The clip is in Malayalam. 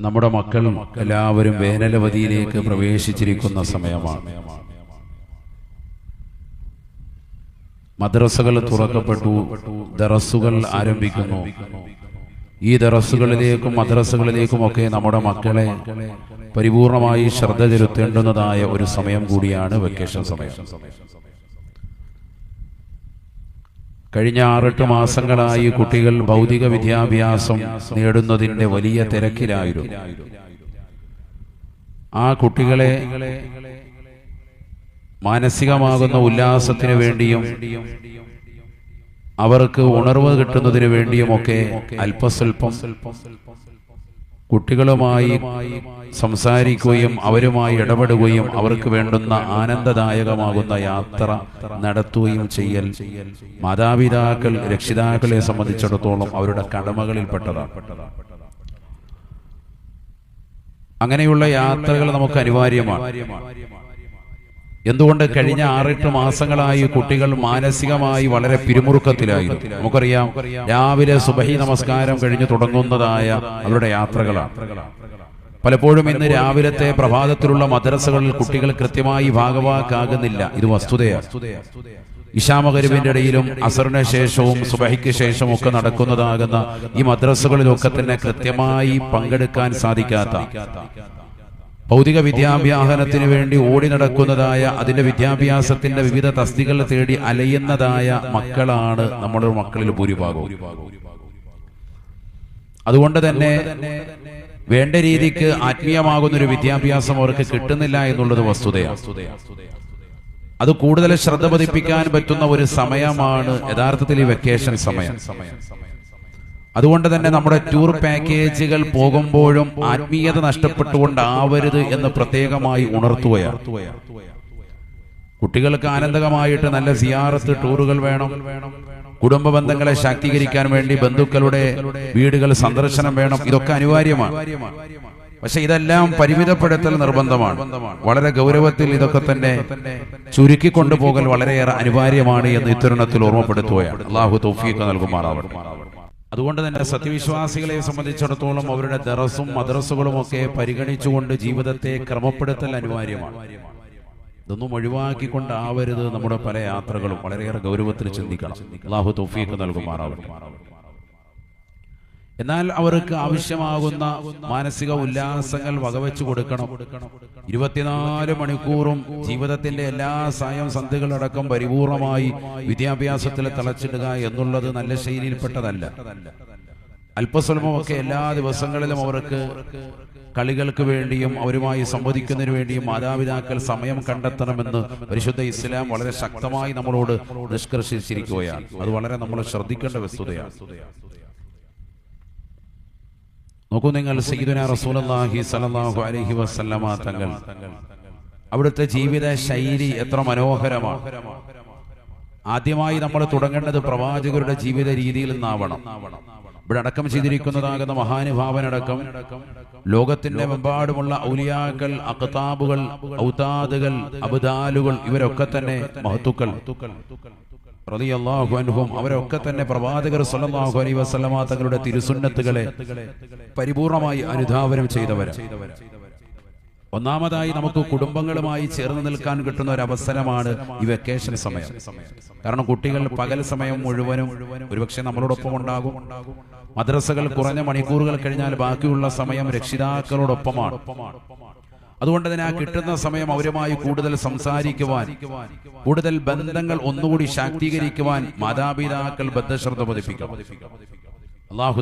നമ്മുടെ മക്കൾ എല്ലാവരും വേനലവധിയിലേക്ക് പ്രവേശിച്ചിരിക്കുന്ന സമയമാണ്. മദ്രസകൾ തുറക്കപ്പെട്ടു, ദറസുകൾ ആരംഭിക്കുന്നു. ഈ ദറസുകളിലേക്കും മദ്രസകളിലേക്കുമൊക്കെ നമ്മുടെ മക്കളെ പരിപൂർണമായി ശ്രദ്ധ ചെലുത്തേണ്ടുന്നതായ ഒരു സമയം കൂടിയാണ് വെക്കേഷൻ സമയം. കഴിഞ്ഞ 6-8 മാസങ്ങളായി കുട്ടികൾ ഭൗതിക വിദ്യാഭ്യാസം നേടുന്നതിന്റെ വലിയ തിരക്കിലായിരുന്നു. ആ കുട്ടികളെ മാനസികമാകുന്ന ഉല്ലാസത്തിന് വേണ്ടിയും അവർക്ക് ഉണർവ് കിട്ടുന്നതിന് വേണ്ടിയുമൊക്കെ അല്പസ്വല്പം കുട്ടികളുമായി സംസാരിക്കുകയും അവരുമായി ഇടപെടുകയും അവർക്ക് വേണ്ടുന്ന ആനന്ദദായകമാകുന്ന യാത്ര നടത്തുകയും ചെയ്യൽ മാതാപിതാക്കൾ രക്ഷിതാക്കളെ സംബന്ധിച്ചിടത്തോളം അവരുടെ കടമകളിൽപ്പെട്ടതാണ്. അങ്ങനെയുള്ള യാത്രകൾ നമുക്ക് അനിവാര്യമാണ്. എന്തുകൊണ്ട്? കഴിഞ്ഞ 6-8 മാസങ്ങളായി കുട്ടികൾ മാനസികമായി വളരെ പിരിമുറുക്കത്തിലായിരുന്നു. നമുക്കറിയാം, രാവിലെ സുബഹി നമസ്കാരം കഴിഞ്ഞ് തുടങ്ങുന്നതായ അവരുടെ യാത്രകളാണ്. പലപ്പോഴും ഇന്ന് രാവിലത്തെ പ്രഭാതത്തിലുള്ള മദ്രസകളിൽ കുട്ടികൾ കൃത്യമായി ഭാഗവാക്കാകുന്നില്ല. ഇത് വസ്തുതയാണ്. ഇശാ മഗ്‌രിബിന്റെ ഇടയിലും അസറിന് ശേഷവും സുബഹിക്ക് ശേഷവും ഒക്കെ നടക്കുന്നതാകുന്ന ഈ മദ്രസകളിലൊക്കെ തന്നെ കൃത്യമായി പങ്കെടുക്കാൻ സാധിക്കാത്ത, ഭൗതിക വിദ്യാഭ്യാസത്തിന് വേണ്ടി ഓടി നടക്കുന്നതായ, അതിന്റെ വിദ്യാഭ്യാസത്തിന്റെ വിവിധ തസ്തികൾ തേടി അലയുന്നതായ മക്കളാണ് നമ്മുടെ മക്കളിൽ ഭൂരിഭാഗവും. അതുകൊണ്ട് തന്നെ വേണ്ട രീതിക്ക് ആത്മീയമാകുന്നൊരു വിദ്യാഭ്യാസം അവർക്ക് കിട്ടുന്നില്ല എന്നുള്ളത് വസ്തുതയാണ്. അത് കൂടുതൽ ശ്രദ്ധ പതിപ്പിക്കാൻ പറ്റുന്ന ഒരു സമയമാണ് യഥാർത്ഥത്തിൽ ഈ വെക്കേഷൻ സമയം. അതുകൊണ്ട് തന്നെ നമ്മുടെ ടൂർ പാക്കേജുകൾ പോകുമ്പോഴും ആത്മീയത നഷ്ടപ്പെട്ടുകൊണ്ടാവരുത് എന്ന് പ്രത്യേകമായി ഉണർത്തുകയാണ്. കുട്ടികൾക്ക് ആനന്ദകമായിട്ട് നല്ല സിയാറത്ത് ടൂറുകൾ വേണം. കുടുംബ ബന്ധങ്ങളെ ശാക്തീകരിക്കാൻ വേണ്ടി ബന്ധുക്കളുടെ വീടുകൾ സന്ദർശനം വേണം. ഇതൊക്കെ അനിവാര്യമാണ്. പക്ഷെ ഇതെല്ലാം പരിമിതപ്പെടുത്തൽ നിർബന്ധമാണ്. വളരെ ഗൗരവത്തിൽ ഇതൊക്കെ തന്നെ ചുരുക്കിക്കൊണ്ടുപോകൽ വളരെയേറെ അനിവാര്യമാണ് എന്ന് ഇത്തരുണത്തിൽ ഓർമ്മപ്പെടുത്തുകയാണ്. അല്ലാഹു തൗഫീഖ് നൽകുമാറാവട്ടെ. അതുകൊണ്ട് തന്നെ സത്യവിശ്വാസികളെ സംബന്ധിച്ചിടത്തോളം അവരുടെ ദറസും മദ്രസകളും ഒക്കെ പരിഗണിച്ചുകൊണ്ട് ജീവിതത്തെ ക്രമപ്പെടുത്തൽ അനിവാര്യമാണ്. ഇതൊന്നും ഒഴിവാക്കിക്കൊണ്ടാവരുത് നമ്മുടെ പല യാത്രകളും. വളരെയേറെ ഗൗരവത്തിൽ ചിന്തിക്കണം. അല്ലാഹു തൗഫീഖ് നൽകുമാറാവട്ടെ. എന്നാൽ അവർക്ക് ആവശ്യമാകുന്ന മാനസിക ഉല്ലാസങ്ങൾ വകവെച്ചു കൊടുക്കണം. 24 മണിക്കൂറും ജീവിതത്തിന്റെ എല്ലാ സായം സന്ധ്യകളടക്കം പരിപൂർണമായി വിദ്യാഭ്യാസത്തിൽ തളച്ചിടുക എന്നുള്ളത് നല്ല ശൈലിയിൽപ്പെട്ടതല്ല. അല്പസ്വല്പമൊക്കെ എല്ലാ ദിവസങ്ങളിലും അവർക്ക് കളികൾക്ക് വേണ്ടിയും അവരുമായി സംവദിക്കുന്നതിന് വേണ്ടിയും മാതാപിതാക്കൾ സമയം കണ്ടെത്തണമെന്ന് പരിശുദ്ധ ഇസ്ലാം വളരെ ശക്തമായി നമ്മളോട് നിഷ്കർഷിച്ചിരിക്കുകയാണ്. അത് വളരെ നമ്മൾ ശ്രദ്ധിക്കേണ്ട വസ്തുതയാണ്. നോക്കൂ നിങ്ങൾ, സയ്യിദുനാ റസൂലുള്ളാഹി സ്വല്ലല്ലാഹു അലൈഹി വസല്ലമ തങ്ങൾ, അവിടുത്തെ ജീവിത ശൈലി എത്ര മനോഹരമാണ്. ആദ്യമായി നമ്മൾ തുടങ്ങേണ്ടത് പ്രവാചകരുടെ ജീവിത രീതിയിൽ നിന്നാവണം. ഇവിടെ അടക്കം ചെയ്തിരിക്കുന്നതാകുന്ന മഹാനുഭാവനടക്കം ലോകത്തിന്റെ മെമ്പാടുമുള്ള ഔലിയാക്കൾ, അഖ്താബുകൾ, ഔതാദുകൾ, അബ്ദാലുകൾ, ഇവരൊക്കെ തന്നെ മഹത്തുക്കൾ റളിയല്ലാഹു അൻഹും, അവരൊക്കെ തന്നെ പ്രവാചകർ സ്വല്ലല്ലാഹു അലൈഹി വസല്ലമ തങ്ങളുടെ തിരുസുന്നത്തുകളെ പരിപൂർണമായി അനുധാവനം ചെയ്തവരാണ്. ഒന്നാമതായി നമുക്ക് കുടുംബങ്ങളുമായി ചേർന്ന് നിൽക്കാൻ കിട്ടുന്ന ഒരു അവസരമാണ് ഈ വെക്കേഷൻ സമയം. കാരണം കുട്ടികൾ പകൽ സമയം മുഴുവനും ഒരുപക്ഷെ നമ്മളോടൊപ്പം ഉണ്ടാകും. മദ്രസകൾ കുറഞ്ഞ മണിക്കൂറുകൾ കഴിഞ്ഞാൽ ബാക്കിയുള്ള സമയം രക്ഷിതാക്കളോടൊപ്പമാണ്. അതുകൊണ്ട് തന്നെ ആ കിട്ടുന്ന സമയം അവരുമായി കൂടുതൽ സംസാരിക്കുവാൻ, കൂടുതൽ ബന്ധങ്ങൾ ഒന്നുകൂടി ശാക്തീകരിക്കുവാൻ മാതാപിതാക്കൾ ബദ്ധശ്രദ്ധ പതിപ്പിക്കണം. അല്ലാഹു